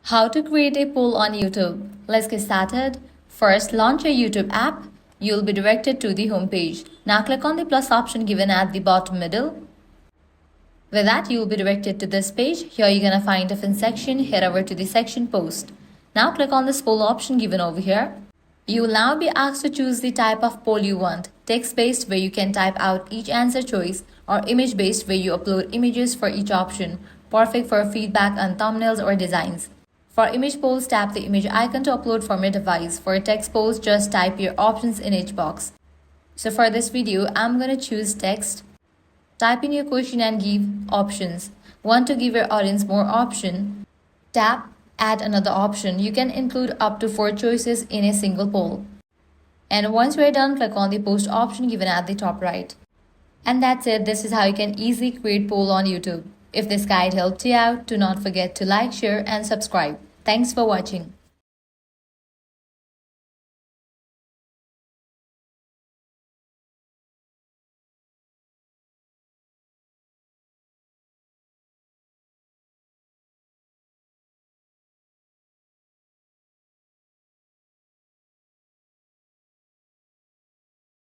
How to create a poll on YouTube. Let's get started. First, launch your YouTube app. You'll be directed to the home page. Now click on the plus option given at the bottom middle. With that, you'll be directed to this page. Here you're gonna find different section. Head over to the section post. Now click on this poll option given over here. You will now be asked to choose the type of poll you want. Text-based, where you can type out each answer choice, or image-based, where you upload images for each option. Perfect for feedback on thumbnails or designs. For image polls, tap the image icon to upload from your device. For text polls, just type your options in each box. So for this video, I'm going to choose text. Type in your question and give options. Want to give your audience more option? Tap add another option. You can include up to 4 choices in a single poll. And once we're done, click on the post option given at the top right. And that's it. This is how you can easily create poll on YouTube. If this guide helped you out, do not forget to like, share and subscribe. Thanks for watching.